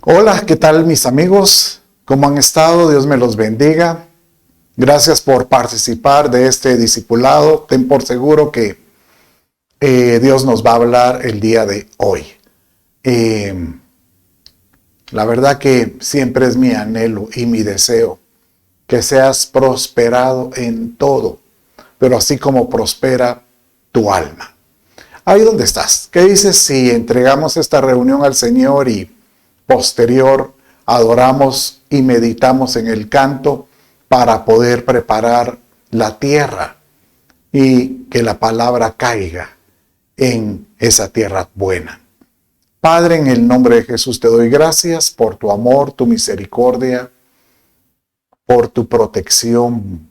Hola, ¿qué tal mis amigos? ¿Cómo han estado? Dios me los bendiga. Gracias por participar de este discipulado. Ten por seguro que Dios nos va a hablar el día de hoy. La verdad que siempre es mi anhelo y mi deseo que seas prosperado en todo, pero así como prospera tu alma. Ahí donde estás. ¿Qué dices si entregamos esta reunión al Señor y posterior adoramos y meditamos en el canto para poder preparar la tierra y que la palabra caiga en esa tierra buena? Padre, en el nombre de Jesús te doy gracias por tu amor, tu misericordia, por tu protección,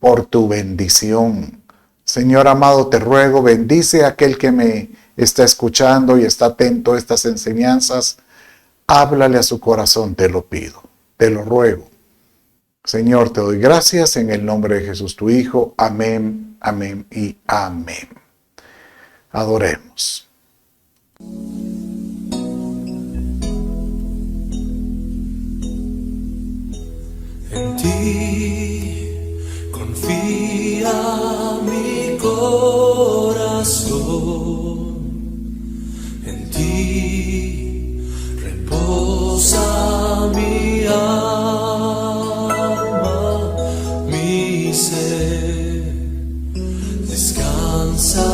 por tu bendición. Señor amado, te ruego, bendice a aquel que me está escuchando y está atento a estas enseñanzas. Háblale a su corazón, te lo pido, te lo ruego. Señor, te doy gracias en el nombre de Jesús, tu Hijo. Amén, amén y amén. Adoremos. En ti confía mi corazón, en ti reposa mi alma, mi ser descansa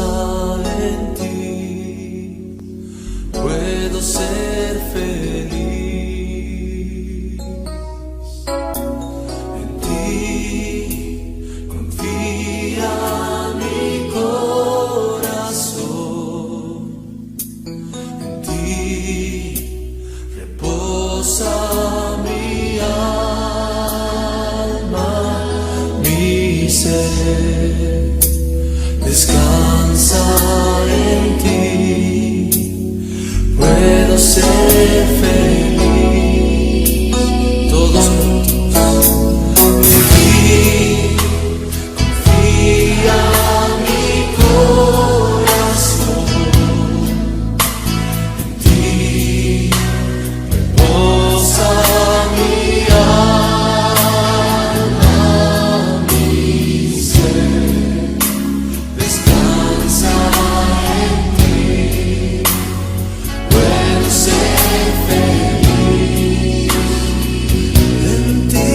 en ti, puedo ser feliz. Descansa en ti, puedo ser feliz. Todos juntos. En ti confía mi corazón, en ti reposa mi alma, mi ser. Descansa en ti, puedo ser feliz. En ti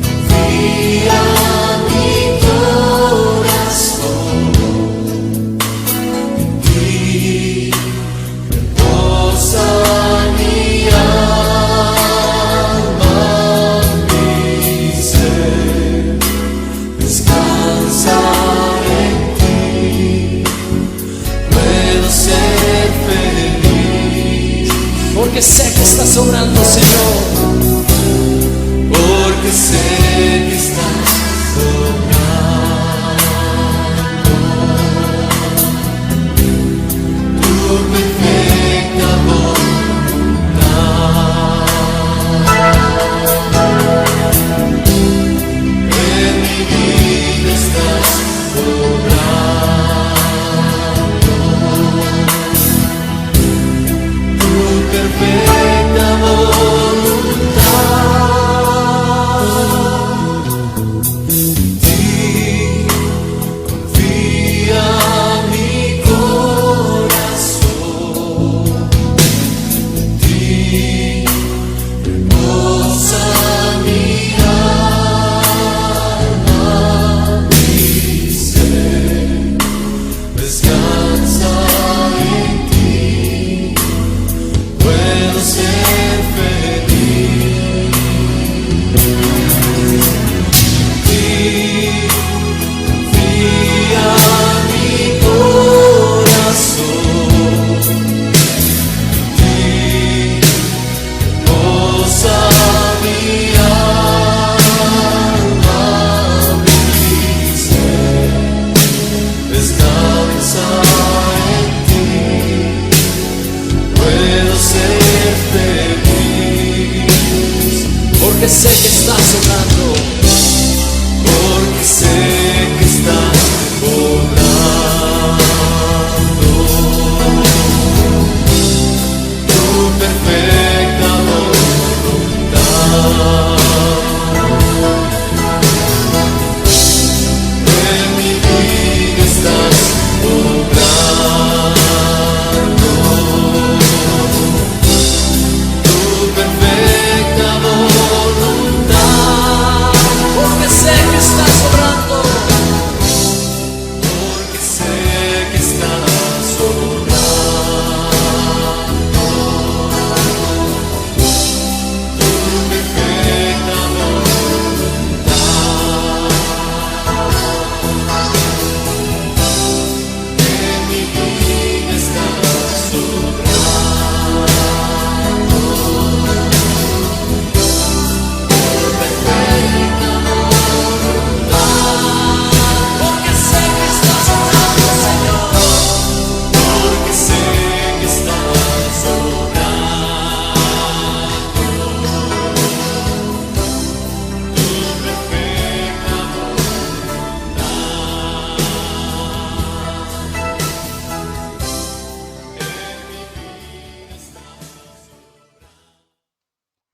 confía mi corazón, en ti reposa mi alma, mi ser. Descansa en ti, puedo ser feliz. Porque sé que estás obrando, Señor. Porque sé que estás obrando tu perfecta voluntad. En mi vida estás obrando tu perfecta voluntad. En ti confía mi corazón, en ti reposa mi alma, mi ser. Descansa en ti, puedo ser feliz. En ti confía mi corazón, en ti reposa mi alma, mi ser. Descansa en ti, puedo ser feliz. Porque sé que estás obrando, porque sé que estás obrando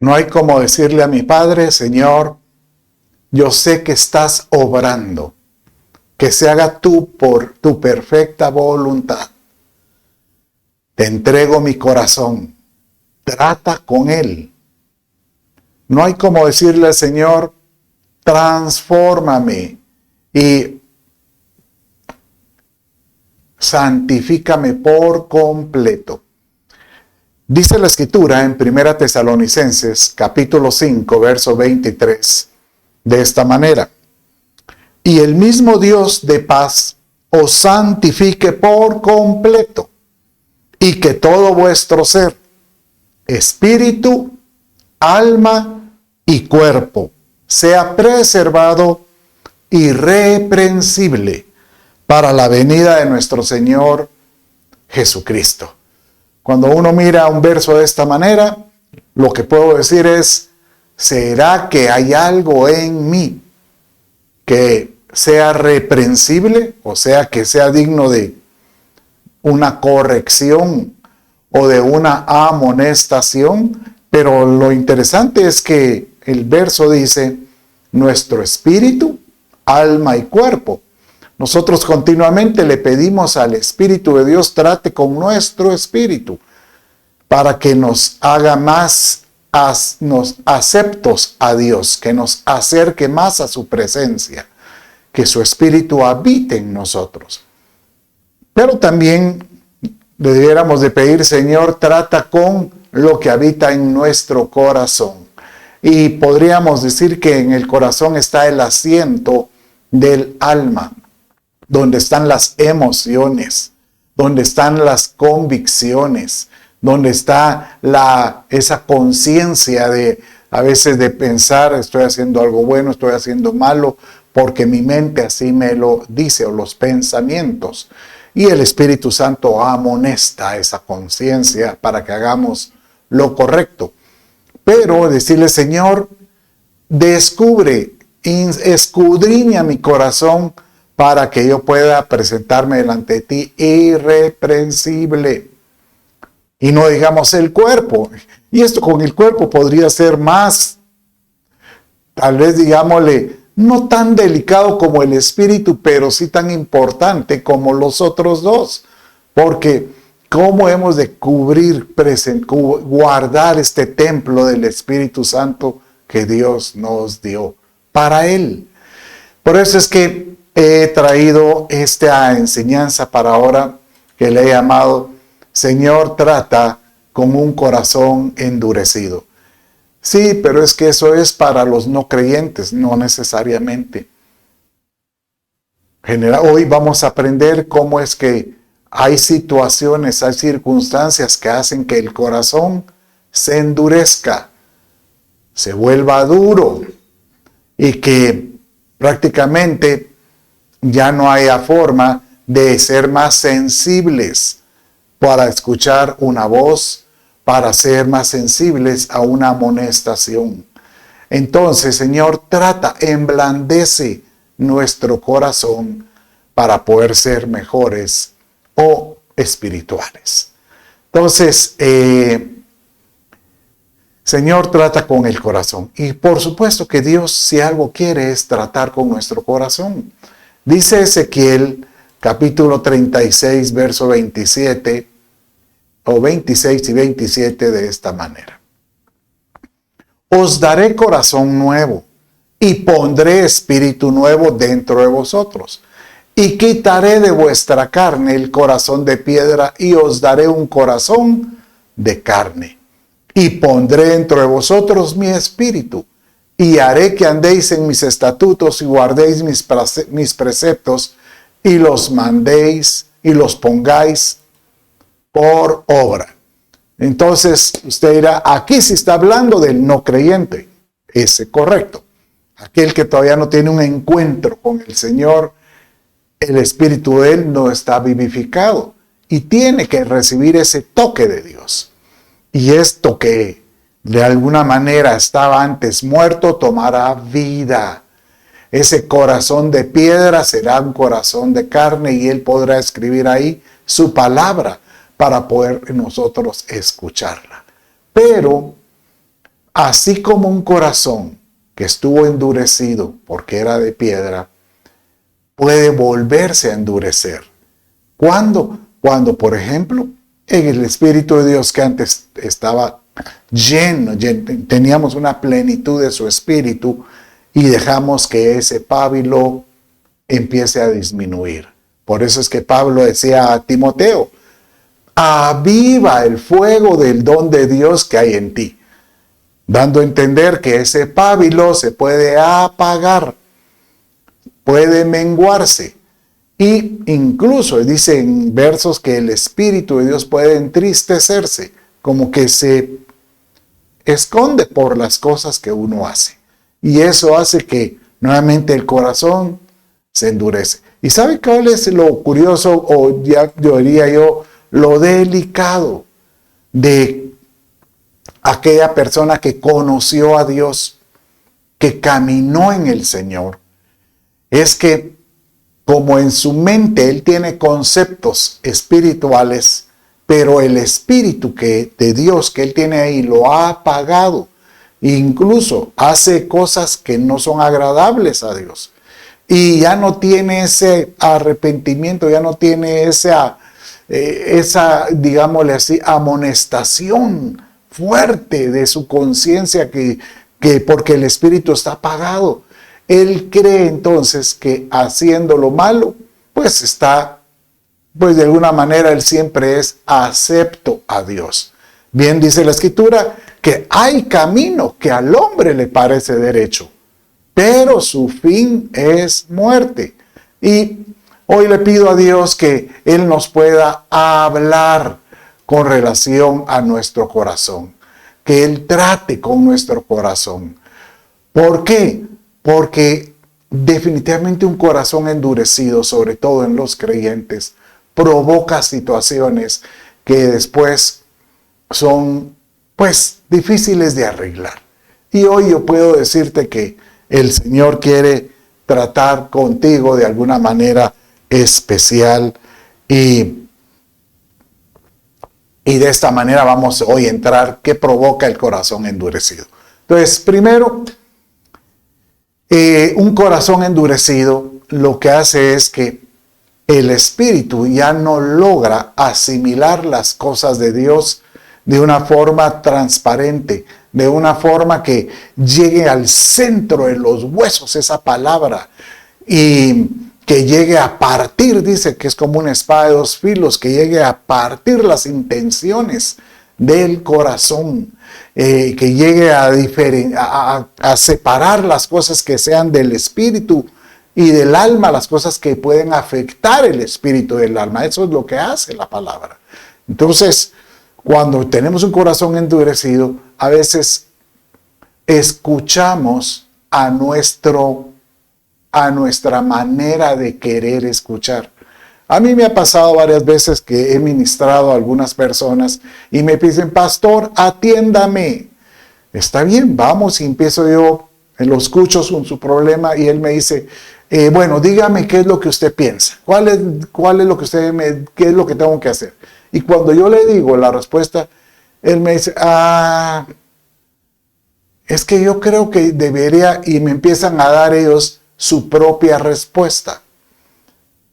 No hay como decirle a mi Padre, Señor, yo sé que estás obrando, que se haga tú por tu perfecta voluntad. Te entrego mi corazón, trata con él. No hay como decirle al Señor, transfórmame y santifícame por completo. Dice la Escritura en 1 Tesalonicenses, capítulo 5, verso 23, de esta manera: y el mismo Dios de paz os santifique por completo, y que todo vuestro ser, espíritu, alma y cuerpo, sea preservado irreprensible para la venida de nuestro Señor Jesucristo. Cuando uno mira un verso de esta manera, lo que puedo decir es, ¿será que hay algo en mí que sea reprensible? O sea, que sea digno de una corrección o de una amonestación. Pero lo interesante es que el verso dice, nuestro espíritu, alma y cuerpo. Nosotros continuamente le pedimos al Espíritu de Dios trate con nuestro espíritu para que nos haga más nos aceptos a Dios, que nos acerque más a su presencia, que su espíritu habite en nosotros. Pero también debiéramos de pedir, Señor, trata con lo que habita en nuestro corazón. Y podríamos decir que en el corazón está el asiento del alma, donde están las emociones, donde están las convicciones, donde está esa conciencia de a veces de pensar, estoy haciendo algo bueno, estoy haciendo malo, porque mi mente así me lo dice, o los pensamientos. Y el Espíritu Santo amonesta esa conciencia para que hagamos lo correcto. Pero decirle, Señor, descubre, escudriña mi corazón para que yo pueda presentarme delante de ti irreprensible. Y no digamos el cuerpo. Y esto con el cuerpo podría ser más, tal vez digámosle, no tan delicado como el espíritu, pero sí tan importante como los otros dos. Porque ¿cómo hemos de guardar este templo del Espíritu Santo que Dios nos dio para Él? Por eso es que he traído esta enseñanza para ahora, que le he llamado, Señor, trata con un corazón endurecido. Sí, pero es que eso es para los no creyentes, no necesariamente. Hoy vamos a aprender cómo es que hay situaciones, hay circunstancias que hacen que el corazón se endurezca, se vuelva duro y que prácticamente ya no haya forma de ser más sensibles para escuchar una voz, para ser más sensibles a una amonestación. Entonces, Señor, trata, emblandece nuestro corazón para poder ser mejores o espirituales. Entonces, Señor, trata con el corazón. Y por supuesto que Dios, si algo quiere, es tratar con nuestro corazón. Dice Ezequiel, capítulo 36, verso 27, o 26 y 27 de esta manera. Os daré corazón nuevo y pondré espíritu nuevo dentro de vosotros. Y quitaré de vuestra carne el corazón de piedra y os daré un corazón de carne. Y pondré dentro de vosotros mi espíritu y haré que andéis en mis estatutos y guardéis mis preceptos y los mandéis y los pongáis por obra. Entonces usted dirá, aquí se está hablando del no creyente. Es correcto. Aquel que todavía no tiene un encuentro con el Señor, el espíritu de él no está vivificado y tiene que recibir ese toque de Dios. Y esto que de alguna manera estaba antes muerto, tomará vida. Ese corazón de piedra será un corazón de carne y él podrá escribir ahí su palabra para poder nosotros escucharla. Pero así como un corazón que estuvo endurecido porque era de piedra, puede volverse a endurecer. ¿Cuándo? Cuando, por ejemplo, en el Espíritu de Dios que antes estaba lleno, teníamos una plenitud de su Espíritu y dejamos que ese pábilo empiece a disminuir. Por eso es que Pablo decía a Timoteo, aviva el fuego del don de Dios que hay en ti, dando a entender que ese pábilo se puede apagar, puede menguarse. Y incluso dice en versos que el Espíritu de Dios puede entristecerse, como que se esconde por las cosas que uno hace. Y eso hace que nuevamente el corazón se endurece. ¿Y sabe cuál es lo curioso, o ya yo diría yo, lo delicado de aquella persona que conoció a Dios, que caminó en el Señor? Es que como en su mente él tiene conceptos espirituales, pero el espíritu de Dios que él tiene ahí lo ha apagado. Incluso hace cosas que no son agradables a Dios. Y ya no tiene ese arrepentimiento, ya no tiene esa digámosle así, amonestación fuerte de su conciencia que porque el espíritu está apagado. Él cree entonces que haciendo lo malo, pues de alguna manera él siempre es acepto a Dios. Bien dice la Escritura que hay camino que al hombre le parece derecho, pero su fin es muerte. Y hoy le pido a Dios que Él nos pueda hablar con relación a nuestro corazón, que Él trate con nuestro corazón. ¿Por qué? Porque definitivamente un corazón endurecido, sobre todo en los creyentes, provoca situaciones que después son pues difíciles de arreglar. Y hoy yo puedo decirte que el Señor quiere tratar contigo de alguna manera especial y de esta manera vamos hoy a entrar qué provoca el corazón endurecido. Entonces, primero, un corazón endurecido lo que hace es que el espíritu ya no logra asimilar las cosas de Dios de una forma transparente, de una forma que llegue al centro de los huesos esa palabra y que llegue a partir, dice que es como una espada de dos filos, que llegue a partir las intenciones del corazón, que llegue a separar las cosas que sean del espíritu y del alma, las cosas que pueden afectar el espíritu del alma. Eso es lo que hace la palabra. Entonces, cuando tenemos un corazón endurecido, a veces escuchamos a nuestra manera de querer escuchar. A mí me ha pasado varias veces que he ministrado a algunas personas y me dicen, pastor, atiéndame. Está bien, vamos, y empiezo yo, lo escucho su problema y él me dice, bueno, dígame qué es lo que usted piensa, cuál es lo que qué es lo que tengo que hacer. Y cuando yo le digo la respuesta, él me dice, es que yo creo que debería, y me empiezan a dar ellos su propia respuesta.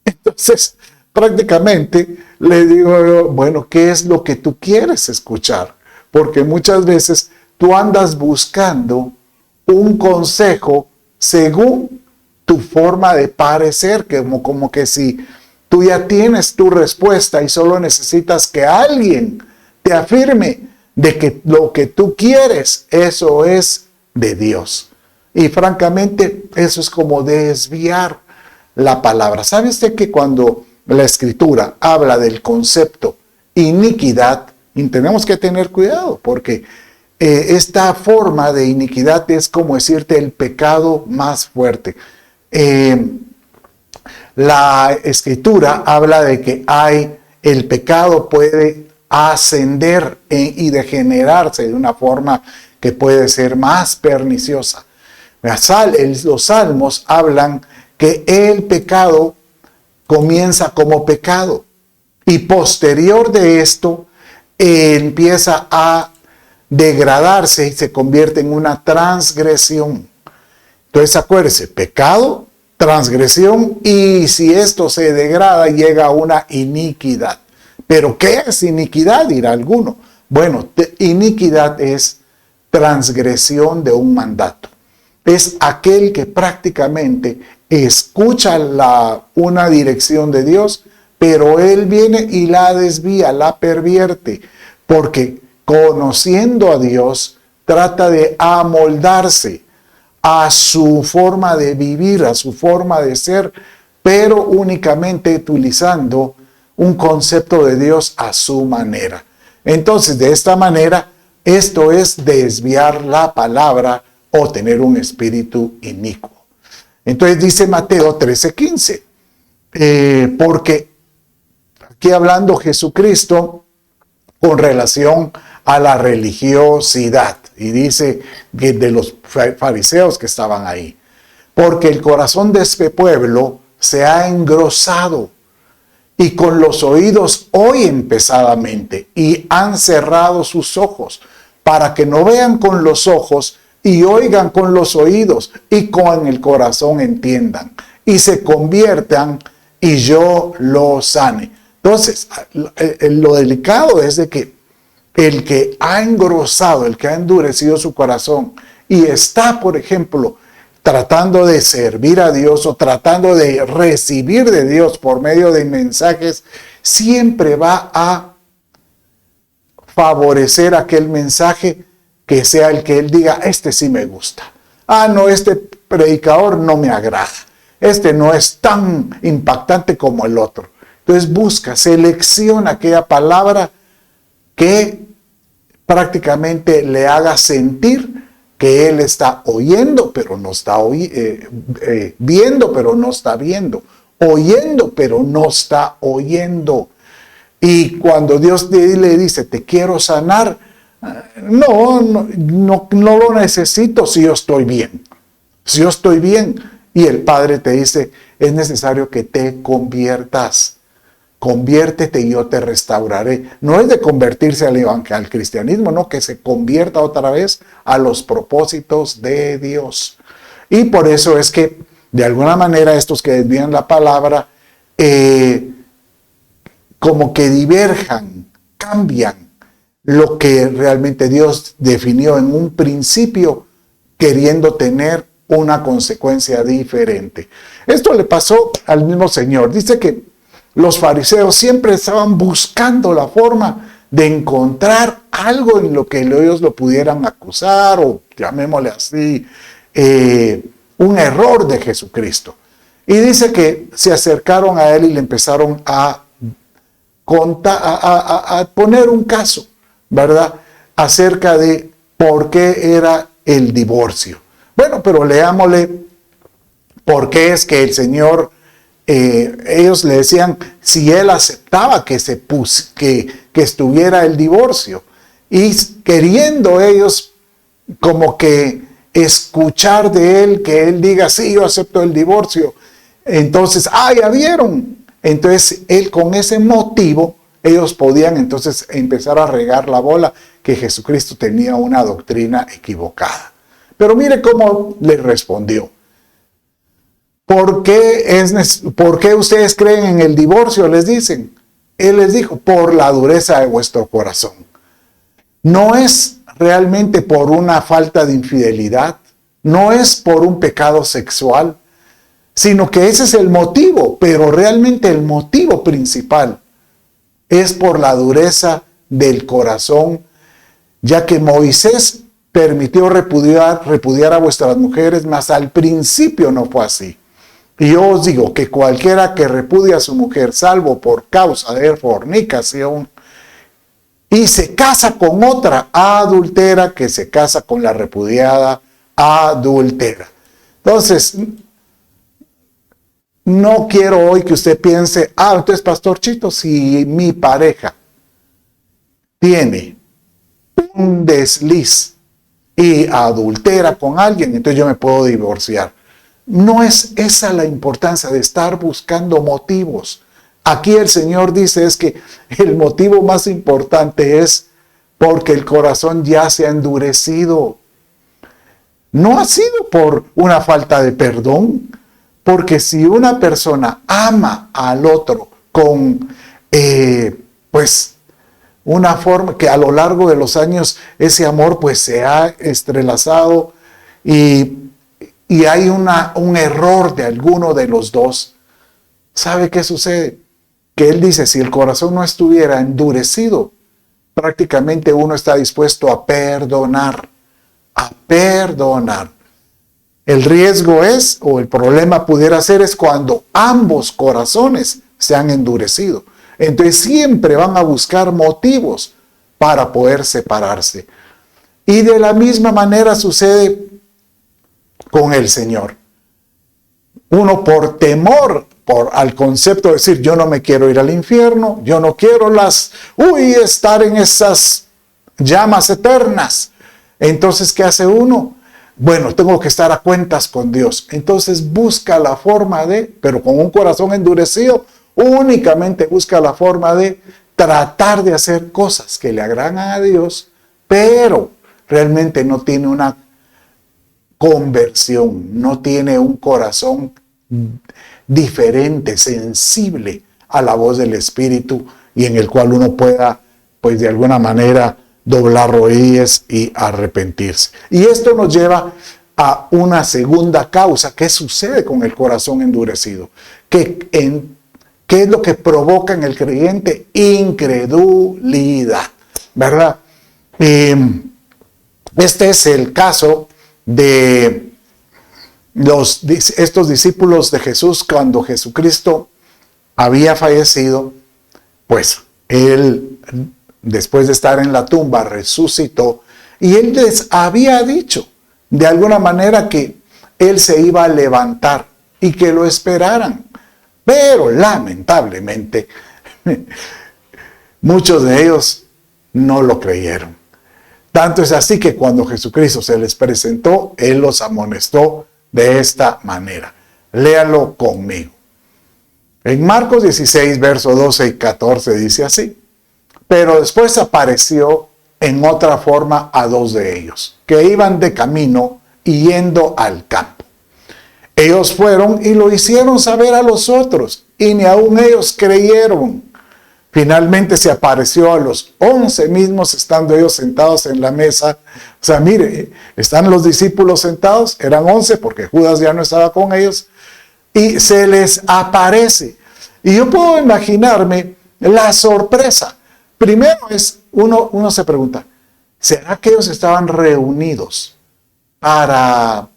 Entonces, prácticamente le digo yo, bueno, ¿qué es lo que tú quieres escuchar? Porque muchas veces tú andas buscando un consejo según tu forma de parecer, como que si tú ya tienes tu respuesta y solo necesitas que alguien te afirme de que lo que tú quieres, eso es de Dios. Y francamente, eso es como desviar la palabra. ¿Sabe usted que cuando la Escritura habla del concepto iniquidad, y tenemos que tener cuidado porque esta forma de iniquidad es como decirte el pecado más fuerte. La Escritura habla de que el pecado puede ascender y degenerarse de una forma que puede ser más perniciosa. Los salmos hablan que el pecado comienza como pecado y posterior de esto empieza a degradarse y se convierte en una transgresión. Entonces acuérdese, pecado, transgresión, y si esto se degrada llega a una iniquidad. ¿Pero qué es iniquidad? Dirá alguno. Bueno, iniquidad es transgresión de un mandato. Es aquel que prácticamente escucha una dirección de Dios, pero él viene y la desvía, la pervierte, porque conociendo a Dios trata de amoldarse a su forma de vivir, a su forma de ser, pero únicamente utilizando un concepto de Dios a su manera. Entonces, de esta manera, esto es desviar la palabra o tener un espíritu inicuo. Entonces dice Mateo 13:15, porque aquí hablando Jesucristo con relación a la religiosidad, y dice que de los fariseos que estaban ahí, porque el corazón de este pueblo se ha engrosado y con los oídos oyen pesadamente y han cerrado sus ojos para que no vean con los ojos y oigan con los oídos y con el corazón entiendan y se conviertan y yo los sane. Entonces, lo delicado es de que el que ha engrosado, el que ha endurecido su corazón y está, por ejemplo, tratando de servir a Dios o tratando de recibir de Dios por medio de mensajes, siempre va a favorecer aquel mensaje que sea el que él diga, este sí me gusta. Ah, no, este predicador no me agrada. Este no es tan impactante como el otro. Entonces busca, selecciona aquella palabra que prácticamente le haga sentir que él está oyendo, pero no está viendo, pero no está viendo, oyendo, pero no está oyendo. Y cuando Dios le dice, te quiero sanar, no lo necesito si yo estoy bien. Si yo estoy bien. Y el Padre te dice, es necesario que te conviertas. Conviértete y yo te restauraré. No es de convertirse al cristianismo, no, que se convierta otra vez a los propósitos de Dios. Y por eso es que, de alguna manera, estos que desvían la palabra, como que diverjan, cambian lo que realmente Dios definió en un principio, queriendo tener una consecuencia diferente. Esto le pasó al mismo Señor. Dice que los fariseos siempre estaban buscando la forma de encontrar algo en lo que ellos lo pudieran acusar, o llamémosle así, un error de Jesucristo. Y dice que se acercaron a él y le empezaron a poner un caso, ¿verdad?, acerca de por qué era el divorcio. Bueno, pero leámosle por qué es que el Señor, ellos le decían si él aceptaba que estuviera el divorcio, y queriendo ellos como que escuchar de él, que él diga, sí, yo acepto el divorcio. Entonces, ya vieron. Entonces, él con ese motivo, ellos podían entonces empezar a regar la bola que Jesucristo tenía una doctrina equivocada. Pero mire cómo le respondió. ¿Por qué ustedes creen en el divorcio? Les dicen. Él les dijo, por la dureza de vuestro corazón. No es realmente por una falta de infidelidad, no es por un pecado sexual, sino que ese es el motivo, pero realmente el motivo principal es por la dureza del corazón, ya que Moisés permitió repudiar a vuestras mujeres, mas al principio no fue así. Y yo os digo que cualquiera que repudia a su mujer, salvo por causa de fornicación, y se casa con otra, adultera, que se casa con la repudiada, adultera. Entonces, no quiero hoy que usted piense, entonces, Pastor Chito, si mi pareja tiene un desliz y adultera con alguien, entonces yo me puedo divorciar. No es esa la importancia de estar buscando motivos. Aquí el Señor dice es que el motivo más importante es porque el corazón ya se ha endurecido. No ha sido por una falta de perdón, porque si una persona ama al otro con, pues, una forma que a lo largo de los años ese amor pues se ha entrelazado y hay un error de alguno de los dos, ¿sabe qué sucede? Que él dice, si el corazón no estuviera endurecido, prácticamente uno está dispuesto a perdonar. El riesgo es, o el problema pudiera ser, es cuando ambos corazones se han endurecido. Entonces siempre van a buscar motivos para poder separarse. Y de la misma manera sucede con el Señor. Uno por temor al concepto de decir, yo no me quiero ir al infierno, yo no quiero estar en esas llamas eternas. Entonces, ¿qué hace uno? Bueno, tengo que estar a cuentas con Dios. Entonces busca la forma pero con un corazón endurecido, únicamente busca la forma de tratar de hacer cosas que le agradan a Dios, pero realmente no tiene una conversión, no tiene un corazón diferente, sensible a la voz del Espíritu y en el cual uno pueda, pues de alguna manera, doblar rodillas y arrepentirse. Y esto nos lleva a una segunda causa. ¿Qué sucede con el corazón endurecido? ¿Qué es lo que provoca en el creyente? Incredulidad, ¿verdad? Este es el caso de estos discípulos de Jesús. Cuando Jesucristo había fallecido, pues él, después de estar en la tumba, resucitó y él les había dicho de alguna manera que él se iba a levantar y que lo esperaran. Pero lamentablemente muchos de ellos no lo creyeron. Tanto es así que cuando Jesucristo se les presentó, él los amonestó de esta manera. Léalo conmigo. En Marcos 16, versos 12 y 14 dice así: pero después apareció en otra forma a dos de ellos, que iban de camino y yendo al campo. Ellos fueron y lo hicieron saber a los otros, y ni aun ellos creyeron. Finalmente se apareció a los 11 mismos, estando ellos sentados en la mesa. O sea, mire, están los discípulos sentados, eran 11 porque Judas ya no estaba con ellos, y se les aparece. Y yo puedo imaginarme la sorpresa. Primero uno se pregunta, ¿será que ellos estaban reunidos para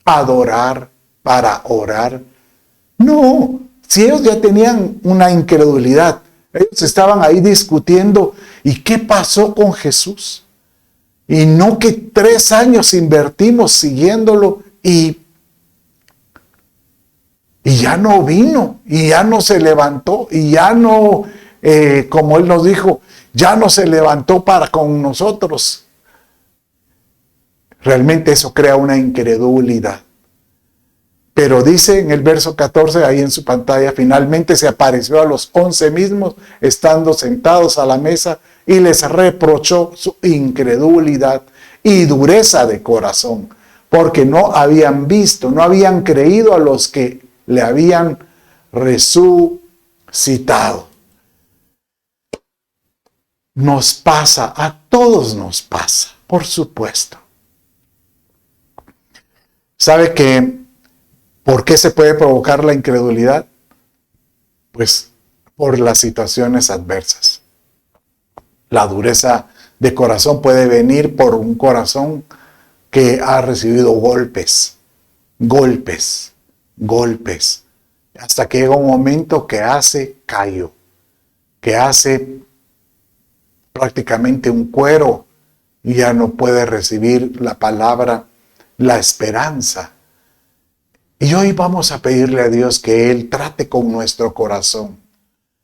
adorar, para orar? No, si ellos ya tenían una incredulidad, ellos estaban ahí discutiendo, ¿y qué pasó con Jesús? Y no que 3 años invertimos siguiéndolo y ya no vino, y ya no se levantó, y ya no, como él nos dijo, ya no se levantó para con nosotros. Realmente eso crea una incredulidad. Pero dice en el verso 14, ahí en su pantalla, finalmente se apareció a los 11 mismos, estando sentados a la mesa, y les reprochó su incredulidad y dureza de corazón, porque no habían visto, no habían creído a los que le habían resucitado. Nos pasa, a todos nos pasa, por supuesto. ¿Sabe por qué se puede provocar la incredulidad? Pues por las situaciones adversas. La dureza de corazón puede venir por un corazón que ha recibido golpes, hasta que llega un momento que hace callo, que hace prácticamente un cuero y ya no puede recibir la palabra, la esperanza. Y hoy vamos a pedirle a Dios que Él trate con nuestro corazón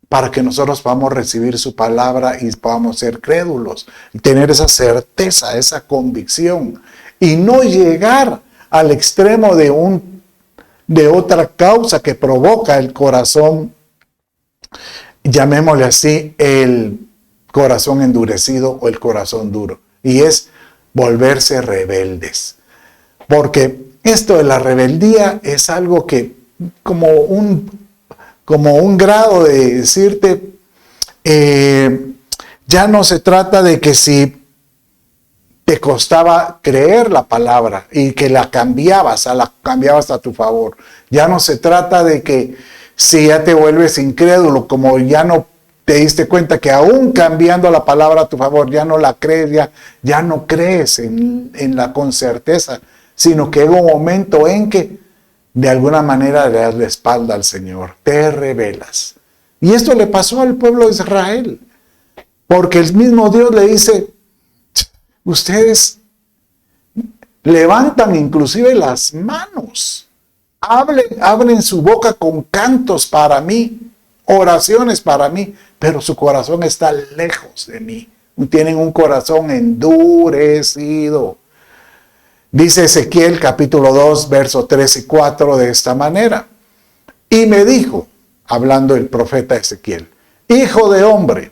para que nosotros podamos recibir su palabra y podamos ser crédulos y tener esa certeza, esa convicción y no llegar al extremo de otra causa que provoca el corazón, llamémosle así, corazón endurecido o el corazón duro. Y es volverse rebeldes. Porque esto de la rebeldía es algo que como un grado de decirte, ya no se trata de que si te costaba creer la palabra y que la cambiabas a tu favor. Ya no se trata de que si ya te vuelves incrédulo, como ya no te diste cuenta que aún cambiando la palabra a tu favor, ya no la crees, ya no crees en la con certeza, sino que llega un momento en que de alguna manera le das la espalda al Señor, te rebelas. Y esto le pasó al pueblo de Israel, porque el mismo Dios le dice, ustedes levantan inclusive las manos, abren su boca con cantos para mí, oraciones para mí, pero su corazón está lejos de mí. Tienen un corazón endurecido. Dice Ezequiel capítulo 2, versos 3 y 4 de esta manera. Y me dijo, hablando el profeta Ezequiel, hijo de hombre,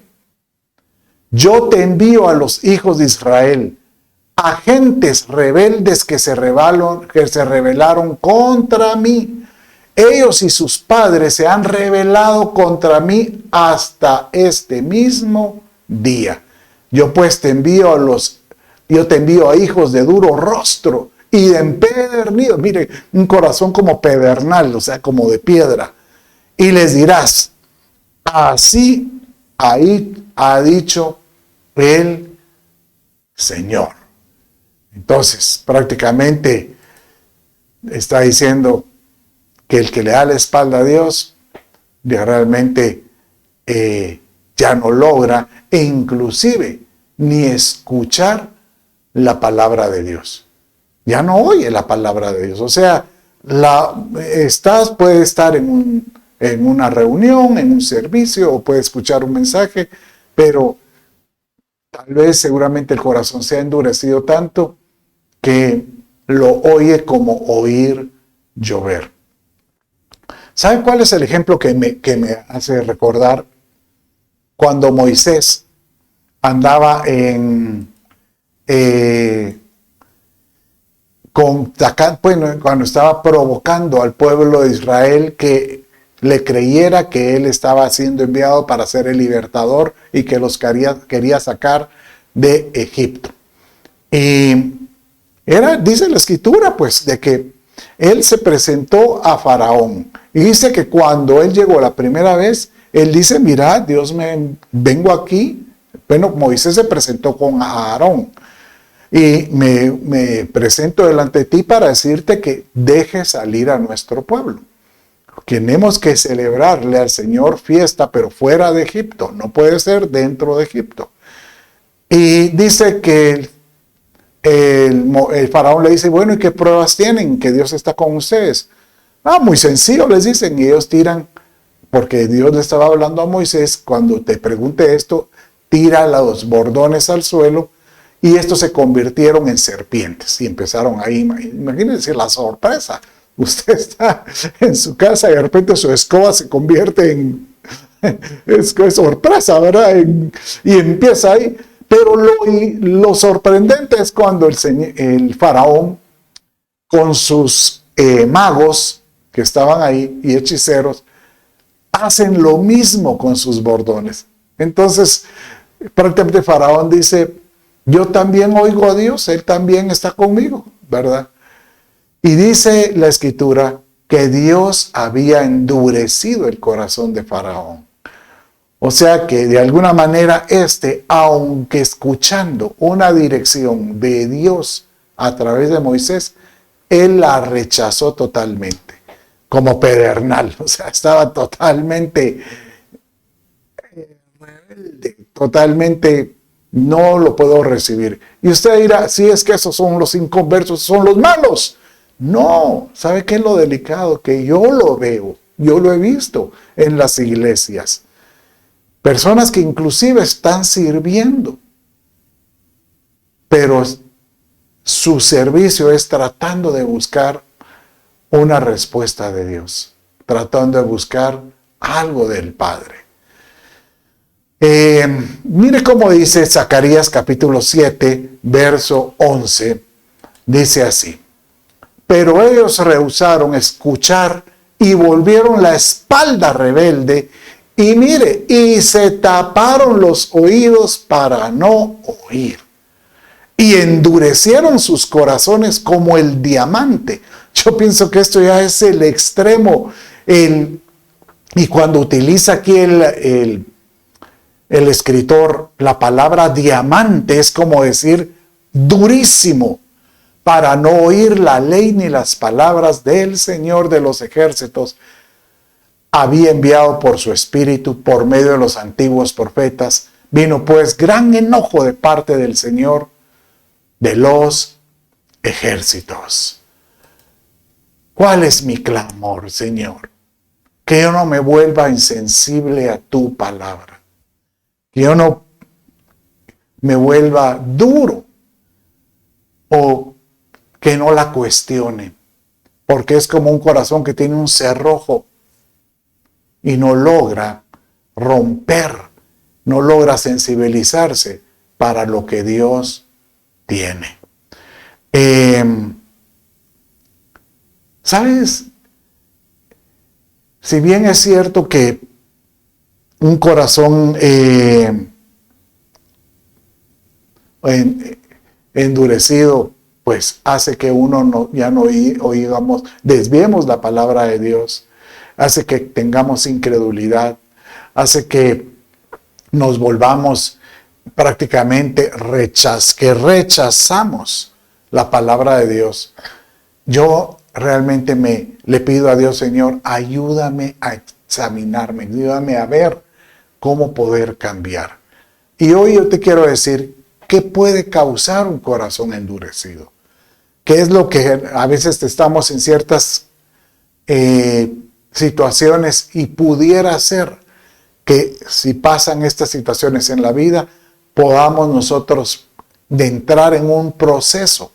yo te envío a los hijos de Israel, agentes rebeldes que se rebelaron contra mí. Ellos y sus padres se han rebelado contra mí hasta este mismo día. Yo pues te envío a hijos de duro rostro y de empedernido. Mire, un corazón como pedernal, o sea, como de piedra. Y les dirás, así ahí ha dicho el Señor. Entonces, prácticamente está diciendo que el que le da la espalda a Dios realmente ya no logra e inclusive ni escuchar la palabra de Dios. Ya no oye la palabra de Dios. O sea, puede estar en una reunión, en un servicio, o puede escuchar un mensaje, pero tal vez seguramente el corazón se ha endurecido tanto que lo oye como oír llover. ¿Saben cuál es el ejemplo que me hace recordar? Cuando Moisés andaba cuando estaba provocando al pueblo de Israel que le creyera que él estaba siendo enviado para ser el libertador y que los quería sacar de Egipto. Y dice la escritura, pues, de que él se presentó a Faraón. Y dice que cuando él llegó la primera vez, él dice, mira, Dios vengo aquí. Bueno, Moisés se presentó con Aarón. Y me presento delante de ti para decirte que dejes salir a nuestro pueblo. Tenemos que celebrarle al Señor fiesta, pero fuera de Egipto. No puede ser dentro de Egipto. Y dice que el faraón le dice, bueno, ¿y qué pruebas tienen que Dios está con ustedes? Muy sencillo, les dicen, y ellos tiran, porque Dios le estaba hablando a Moisés, cuando te pregunte esto, tira los bordones al suelo, y estos se convirtieron en serpientes, y empezaron ahí, imagínense la sorpresa, usted está en su casa y de repente su escoba se convierte en, es sorpresa, ¿verdad? Y empieza ahí. Pero lo sorprendente es cuando el faraón, con sus magos que estaban ahí y hechiceros, hacen lo mismo con sus bordones. Entonces, prácticamente el faraón dice, yo también oigo a Dios, Él también está conmigo, ¿verdad? Y dice la escritura que Dios había endurecido el corazón de Faraón. O sea que de alguna manera aunque escuchando una dirección de Dios a través de Moisés, él la rechazó totalmente, como pedernal. O sea, estaba totalmente rebelde, totalmente no lo puedo recibir. Y usted dirá, sí, es que esos son los inconversos, son los malos. No, ¿sabe qué es lo delicado? Que yo lo veo, yo lo he visto en las iglesias. Personas que inclusive están sirviendo, pero su servicio es tratando de buscar una respuesta de Dios, tratando de buscar algo del Padre. Mire cómo dice Zacarías capítulo 7, verso 11. Dice así: pero ellos rehusaron escuchar y volvieron la espalda rebelde, y mire, y se taparon los oídos para no oír, y endurecieron sus corazones como el diamante. Yo pienso que esto ya es el extremo. Y cuando utiliza aquí el escritor la palabra diamante, es como decir durísimo, para no oír la ley ni las palabras del Señor de los ejércitos. Había enviado por su espíritu por medio de los antiguos profetas. Vino pues gran enojo de parte del Señor de los ejércitos. ¿Cuál es mi clamor, Señor? Que yo no me vuelva insensible a tu palabra. Que yo no me vuelva duro o que no la cuestione. Porque es como un corazón que tiene un cerrojo y no logra romper, no logra sensibilizarse para lo que Dios tiene. ¿Sabes? Si bien es cierto que un corazón endurecido, pues hace que uno ya no oigamos, desviemos la palabra de Dios, hace que tengamos incredulidad, hace que nos volvamos prácticamente que rechazamos la palabra de Dios. Yo realmente le pido a Dios: Señor, ayúdame a examinarme, ayúdame a ver cómo poder cambiar. Y hoy yo te quiero decir qué puede causar un corazón endurecido. ¿Qué es lo que a veces estamos en ciertas situaciones y pudiera ser que si pasan estas situaciones en la vida, podamos nosotros de entrar en un proceso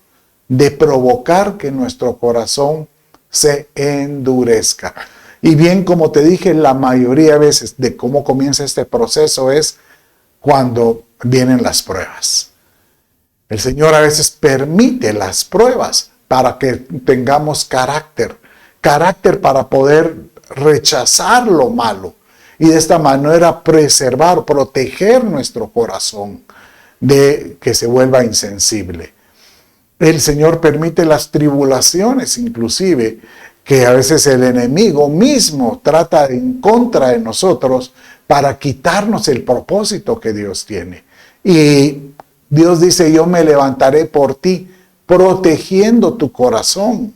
de provocar que nuestro corazón se endurezca? Y bien, como te dije, la mayoría de veces de cómo comienza este proceso es cuando vienen las pruebas. El Señor a veces permite las pruebas para que tengamos carácter para poder rechazar lo malo y de esta manera proteger nuestro corazón de que se vuelva insensible. El Señor permite las tribulaciones, inclusive, que a veces el enemigo mismo trata en contra de nosotros para quitarnos el propósito que Dios tiene. Y Dios dice: yo me levantaré por ti, protegiendo tu corazón,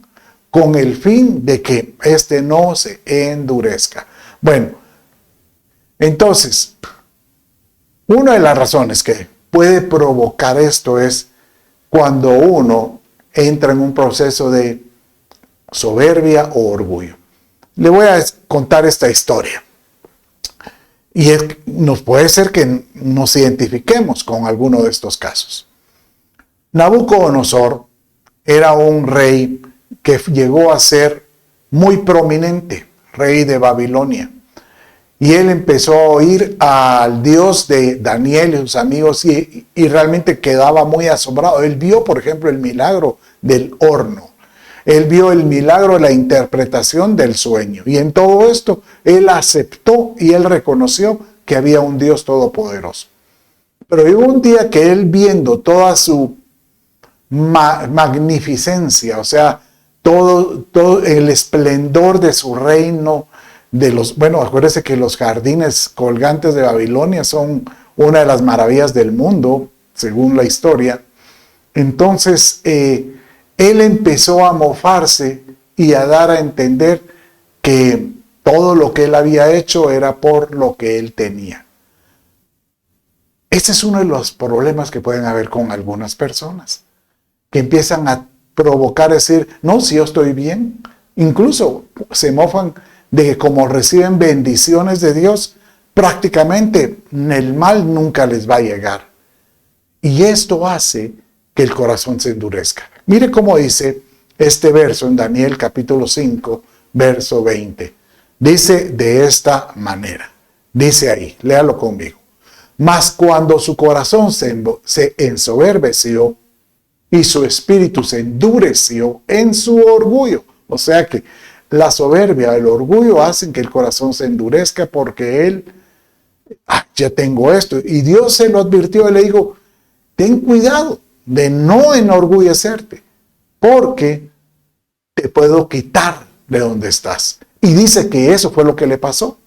con el fin de que éste no se endurezca. Bueno, entonces, una de las razones que puede provocar esto es cuando uno entra en un proceso de soberbia o orgullo. Le voy a contar esta historia. Y nos puede ser que nos identifiquemos con alguno de estos casos. Nabucodonosor era un rey que llegó a ser muy prominente, rey de Babilonia. Y él empezó a oír al Dios de Daniel y sus amigos y realmente quedaba muy asombrado. Él vio, por ejemplo, el milagro del horno. Él vio el milagro de la interpretación del sueño. Y en todo esto, él aceptó y él reconoció que había un Dios todopoderoso. Pero llegó un día que él, viendo toda su magnificencia, o sea, todo el esplendor de su reino, acuérdese que los jardines colgantes de Babilonia son una de las maravillas del mundo, según la historia. Entonces, él empezó a mofarse y a dar a entender que todo lo que él había hecho era por lo que él tenía. Ese es uno de los problemas que pueden haber con algunas personas, que empiezan a provocar decir: no, si yo estoy bien. Incluso se mofan de que como reciben bendiciones de Dios, prácticamente el mal nunca les va a llegar. Y esto hace que el corazón se endurezca. Mire cómo dice este verso en Daniel capítulo 5, verso 20. Dice de esta manera, dice ahí, léalo conmigo: Mas cuando su corazón se ensoberbeció y su espíritu se endureció en su orgullo. O sea que la soberbia, el orgullo hacen que el corazón se endurezca porque él, ya tengo esto. Y Dios se lo advirtió y le dijo, ten cuidado de no enorgullecerte porque te puedo quitar de donde estás. Y dice que eso fue lo que le pasó.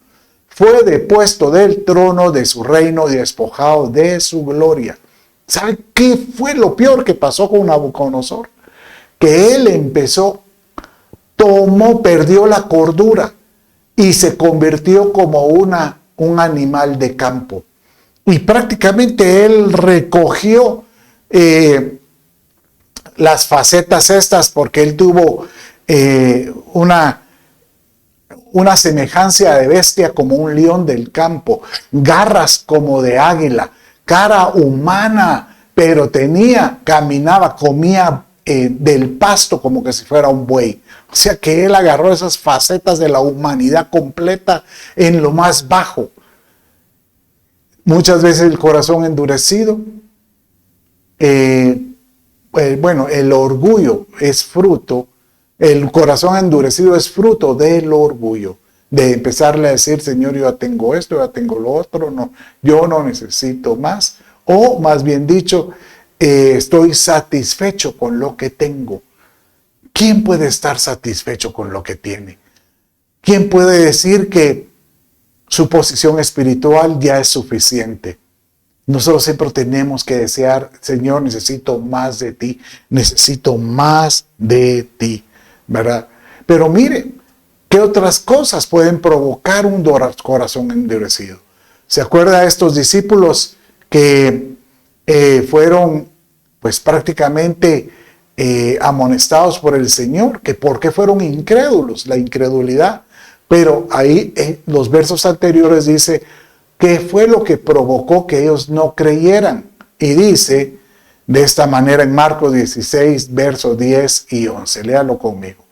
Fue depuesto del trono de su reino y despojado de su gloria. ¿Sabe qué fue lo peor que pasó con Nabucodonosor? Que él perdió la cordura y se convirtió como un animal de campo. Y prácticamente él recogió las facetas estas porque él tuvo una semejanza de bestia como un león del campo, garras como de águila, cara humana, pero caminaba, comía del pasto como que si fuera un buey. O sea que él agarró esas facetas de la humanidad completa en lo más bajo. Muchas veces el corazón endurecido, el orgullo es fruto. El corazón endurecido es fruto del orgullo, de empezarle a decir, Señor, yo ya tengo esto, ya tengo lo otro, no, yo no necesito más. O más bien dicho, estoy satisfecho con lo que tengo. ¿Quién puede estar satisfecho con lo que tiene? ¿Quién puede decir que su posición espiritual ya es suficiente? Nosotros siempre tenemos que desear, Señor, necesito más de ti, necesito más de ti. ¿Verdad? Pero miren, ¿qué otras cosas pueden provocar un corazón endurecido? ¿Se acuerda de estos discípulos que fueron pues prácticamente amonestados por el Señor? Que ¿por qué fueron incrédulos? La incredulidad. Pero ahí en los versos anteriores dice, ¿qué fue lo que provocó que ellos no creyeran? Y dice de esta manera en Marcos 16, versos 10 y 11. Léalo conmigo.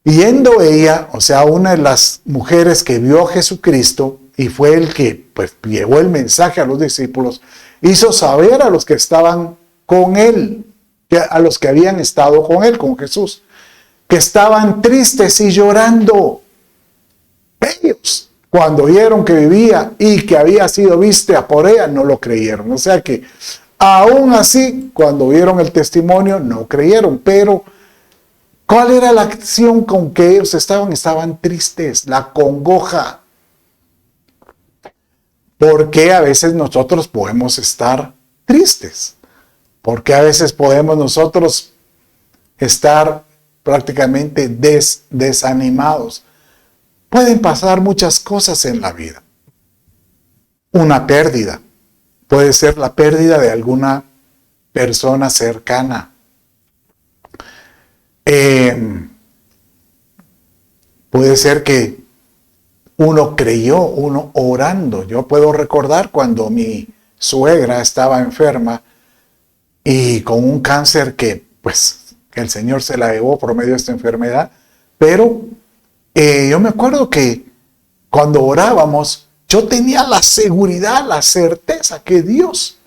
Yendo ella, o sea, una de las mujeres que vio a Jesucristo y fue el que pues llevó el mensaje a los discípulos, hizo saber a los que estaban con él, a los que habían estado con él, con Jesús, que estaban tristes y llorando. Ellos, cuando vieron que vivía y que había sido vista por ella, no lo creyeron. O sea que aún así, cuando vieron el testimonio, no creyeron. Pero, ¿cuál era la acción con que ellos estaban? Estaban tristes, la congoja. Porque a veces nosotros podemos estar tristes. Porque a veces podemos nosotros estar prácticamente desanimados. Pueden pasar muchas cosas en la vida. Una pérdida. Puede ser la pérdida de alguna persona cercana. Puede ser que uno creyó, uno orando. Yo puedo recordar cuando mi suegra estaba enferma y con un cáncer que el Señor se la llevó por medio de esta enfermedad, pero yo me acuerdo que cuando orábamos, yo tenía la seguridad, la certeza que Dios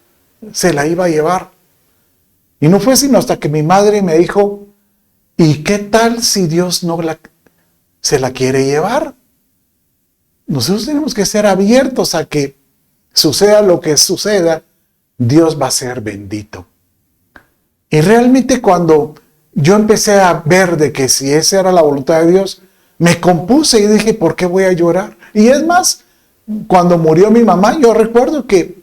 se la iba a llevar. Y no fue sino hasta que mi madre me dijo, ¿y qué tal si Dios no se la quiere llevar? Nosotros tenemos que ser abiertos a que suceda lo que suceda, Dios va a ser bendito. Y realmente cuando yo empecé a ver de que si esa era la voluntad de Dios, me compuse y dije, ¿por qué voy a llorar? Y es más, cuando murió mi mamá, yo recuerdo que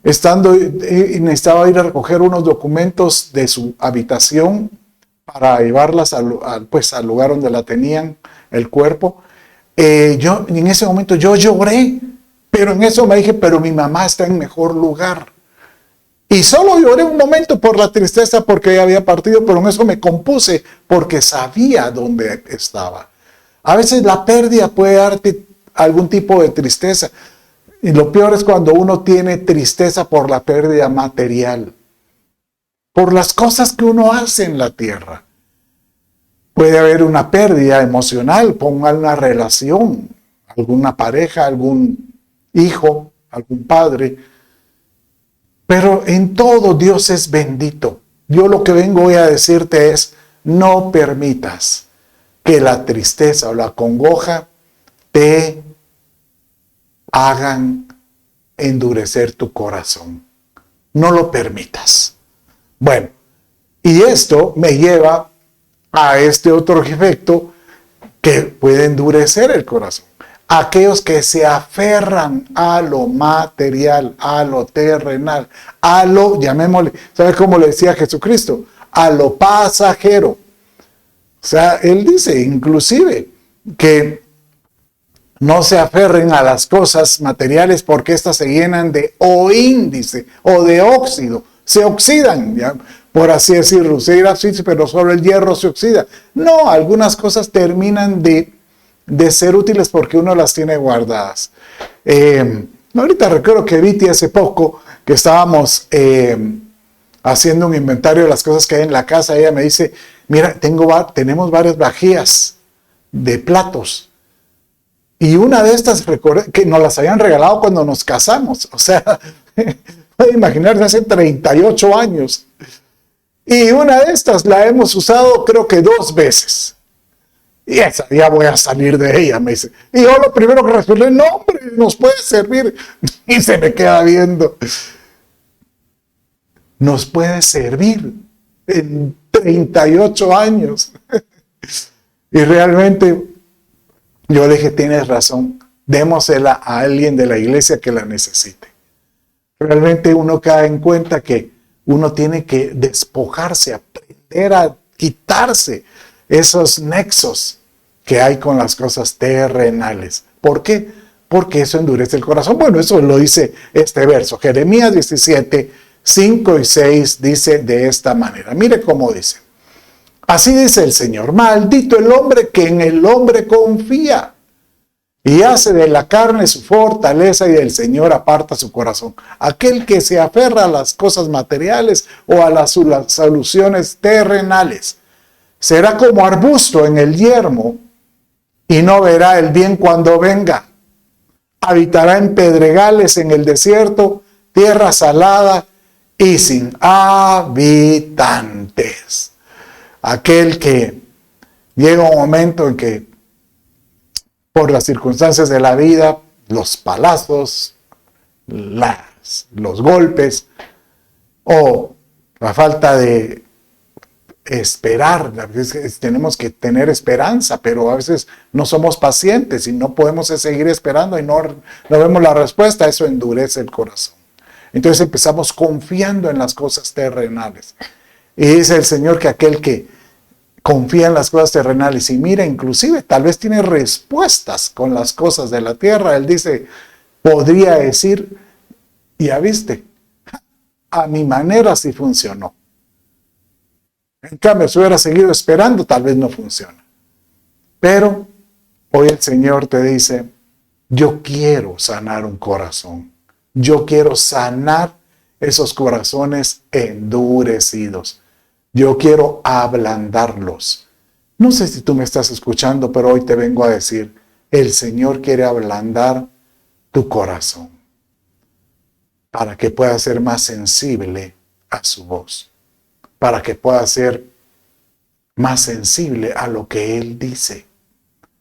necesitaba ir a recoger unos documentos de su habitación para llevarlas al lugar donde la tenían, el cuerpo. En ese momento yo lloré, pero en eso me dije, pero mi mamá está en mejor lugar. Y solo lloré un momento por la tristeza porque ella había partido, pero en eso me compuse porque sabía dónde estaba. A veces la pérdida puede darte algún tipo de tristeza. Y lo peor es cuando uno tiene tristeza por la pérdida material, por las cosas que uno hace en la tierra. Puede haber una pérdida emocional, ponga una relación, alguna pareja, algún hijo, algún padre. Pero en todo Dios es bendito. Yo lo que vengo hoy a decirte es, no permitas que la tristeza o la congoja te hagan endurecer tu corazón. No lo permitas. Bueno, y esto me lleva a este otro efecto que puede endurecer el corazón. Aquellos que se aferran a lo material, a lo terrenal, a lo, llamémosle, ¿sabes cómo le decía Jesucristo? A lo pasajero. O sea, él dice inclusive que no se aferren a las cosas materiales porque éstas se llenan de índice o de óxido. Se oxidan, ¿ya? Por así decirlo. Se dirá, sí, pero solo el hierro se oxida. No, algunas cosas terminan de ser útiles porque uno las tiene guardadas. Ahorita recuerdo que Viti hace poco, que estábamos haciendo un inventario de las cosas que hay en la casa, ella me dice, mira, tenemos varias vajillas de platos. Y una de estas, que nos las habían regalado cuando nos casamos. O sea, puede imaginarse, hace 38 años. Y una de estas la hemos usado creo que 2 veces. Y esa ya voy a salir de ella, me dice. Y yo lo primero que respondí, no hombre, nos puede servir. Y se me queda viendo. Nos puede servir en 38 años. Y realmente yo le dije, tienes razón, démosela a alguien de la iglesia que la necesite. Realmente uno cae en cuenta que uno tiene que despojarse, aprender a quitarse esos nexos que hay con las cosas terrenales. ¿Por qué? Porque eso endurece el corazón. Bueno, eso lo dice este verso. Jeremías 17, 5 y 6 dice de esta manera. Mire cómo dice. Así dice el Señor, maldito el hombre que en el hombre confía y hace de la carne su fortaleza y del Señor aparta su corazón. Aquel que se aferra a las cosas materiales o a las soluciones terrenales será como arbusto en el yermo y no verá el bien cuando venga. Habitará en pedregales en el desierto, tierra salada y sin habitantes. Aquel que llega un momento en que por las circunstancias de la vida, los palazos, los golpes o la falta de esperar, tenemos que tener esperanza, pero a veces no somos pacientes y no podemos seguir esperando y no vemos la respuesta, eso endurece el corazón. Entonces empezamos confiando en las cosas terrenales. Y dice el Señor que aquel que confía en las cosas terrenales y mira, inclusive tal vez tiene respuestas con las cosas de la tierra, él dice, podría decir, ya viste, a mi manera sí funcionó. En cambio, si hubiera seguido esperando, tal vez no funciona. Pero hoy el Señor te dice, yo quiero sanar un corazón. Yo quiero sanar esos corazones endurecidos. Yo quiero ablandarlos. No sé si tú me estás escuchando, pero hoy te vengo a decir, el Señor quiere ablandar tu corazón para que puedas ser más sensible a su voz, para que puedas ser más sensible a lo que Él dice.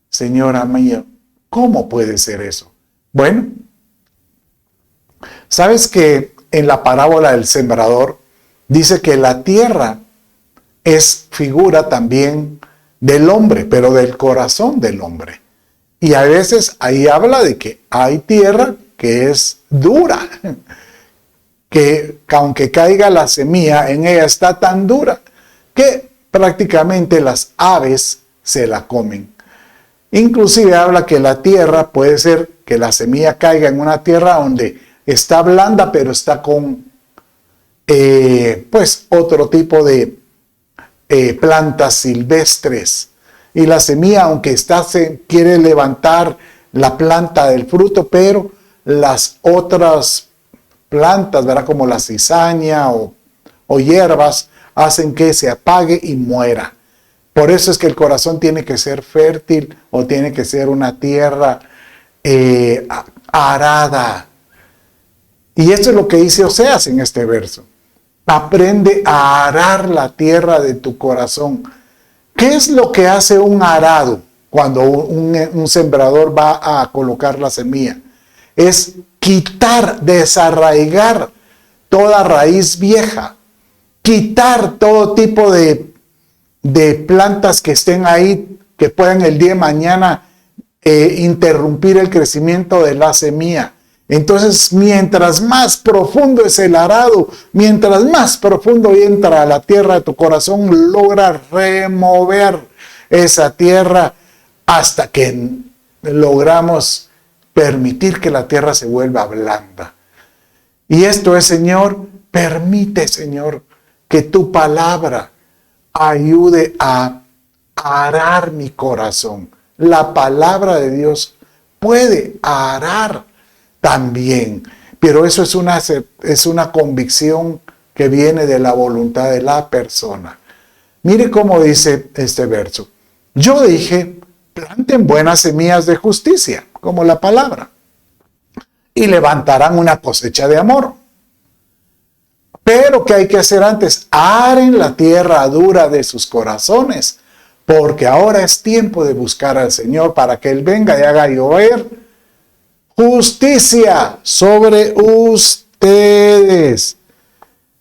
Señora mía, ¿cómo puede ser eso? Bueno, ¿sabes que en la parábola del sembrador dice que la tierra es figura también del hombre, pero del corazón del hombre? Y a veces ahí habla de que hay tierra que es dura, que aunque caiga la semilla, en ella está tan dura que prácticamente las aves se la comen. Inclusive habla que la tierra puede ser que la semilla caiga en una tierra donde está blanda, pero está con pues otro tipo de plantas silvestres. Y la semilla, aunque se quiere levantar la planta del fruto, pero las otras plantas, ¿verdad? Como la cizaña o hierbas, hacen que se apague y muera. Por eso es que el corazón tiene que ser fértil o tiene que ser una tierra arada, Y esto es lo que dice Oseas en este verso. Aprende a arar la tierra de tu corazón. ¿Qué es lo que hace un arado cuando un sembrador va a colocar la semilla? Es quitar, desarraigar toda raíz vieja, quitar todo tipo de plantas que estén ahí, que puedan el día de mañana interrumpir el crecimiento de la semilla. Entonces, mientras más profundo es el arado, mientras más profundo entra a la tierra de tu corazón, logra remover esa tierra hasta que logramos permitir que la tierra se vuelva blanda. Y esto es, Señor, permite, Señor, que tu palabra ayude a arar mi corazón. La palabra de Dios puede arar también, pero eso es una convicción que viene de la voluntad de la persona. Mire cómo dice este verso. Yo dije, planten buenas semillas de justicia, como la palabra, y levantarán una cosecha de amor. Pero ¿qué hay que hacer antes? Aren la tierra dura de sus corazones, porque ahora es tiempo de buscar al Señor para que Él venga y haga llover justicia sobre ustedes.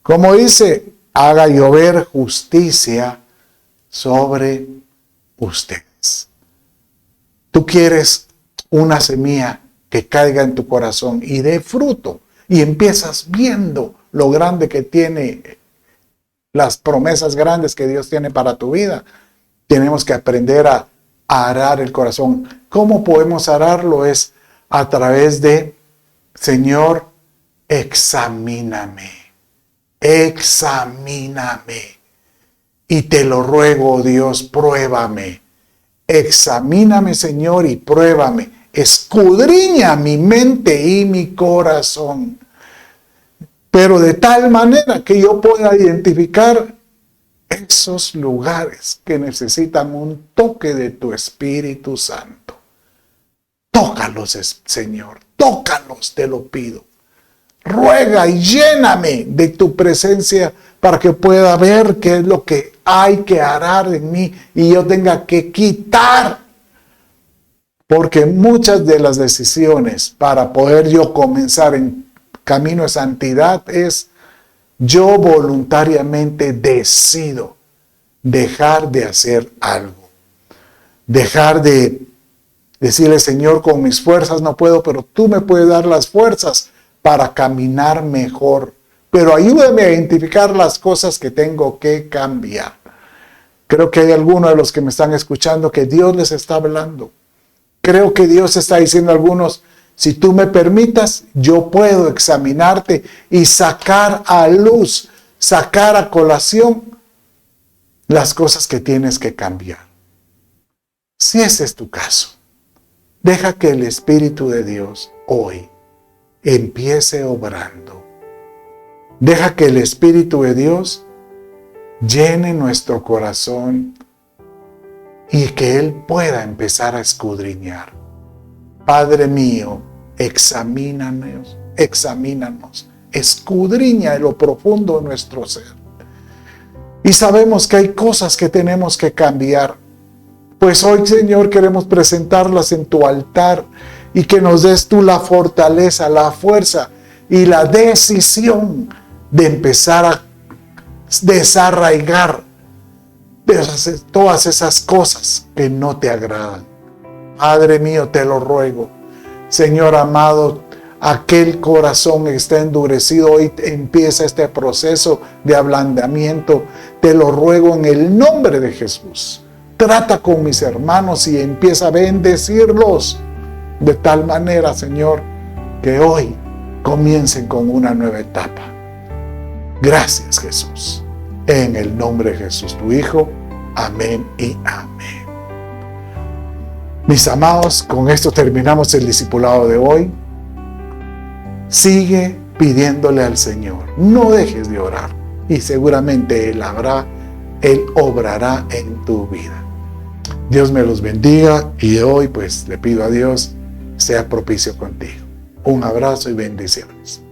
Como dice, haga llover justicia sobre ustedes. Tú quieres una semilla que caiga en tu corazón y dé fruto, y empiezas viendo lo grande que tiene, las promesas grandes que Dios tiene para tu vida. Tenemos que aprender a arar el corazón. ¿Cómo podemos ararlo? Es a través de, Señor, examíname, y te lo ruego, oh Dios, pruébame, examíname, Señor, y pruébame, escudriña mi mente y mi corazón, pero de tal manera que yo pueda identificar esos lugares que necesitan un toque de tu Espíritu Santo. Tócalos, Señor, tócalos, te lo pido. Ruega y lléname de tu presencia para que pueda ver qué es lo que hay que arar en mí y yo tenga que quitar. Porque muchas de las decisiones para poder yo comenzar en camino de santidad es yo voluntariamente decido dejar de hacer algo. Dejar de decirle, Señor, con mis fuerzas no puedo, pero tú me puedes dar las fuerzas para caminar mejor. Pero ayúdame a identificar las cosas que tengo que cambiar. Creo que hay algunos de los que me están escuchando que Dios les está hablando. Creo que Dios está diciendo a algunos, si tú me permitas, yo puedo examinarte y sacar a luz, sacar a colación las cosas que tienes que cambiar. Si ese es tu caso, deja que el Espíritu de Dios hoy empiece obrando. Deja que el Espíritu de Dios llene nuestro corazón y que Él pueda empezar a escudriñar. Padre mío, examínanos, escudriña en lo profundo de nuestro ser. Y sabemos que hay cosas que tenemos que cambiar. Pues hoy, Señor, queremos presentarlas en tu altar y que nos des tú la fortaleza, la fuerza y la decisión de empezar a desarraigar todas esas cosas que no te agradan. Padre mío, te lo ruego. Señor amado, aquel corazón que está endurecido, hoy empieza este proceso de ablandamiento. Te lo ruego en el nombre de Jesús. Trata con mis hermanos y empieza a bendecirlos de tal manera, Señor, que hoy comiencen con una nueva etapa. Gracias, Jesús. En el nombre de Jesús, tu Hijo. Amén y amén. Mis amados, con esto terminamos el discipulado de hoy. Sigue pidiéndole al Señor. No dejes de orar. Y seguramente Él obrará en tu vida. Dios me los bendiga y hoy pues le pido a Dios sea propicio contigo. Un abrazo y bendiciones.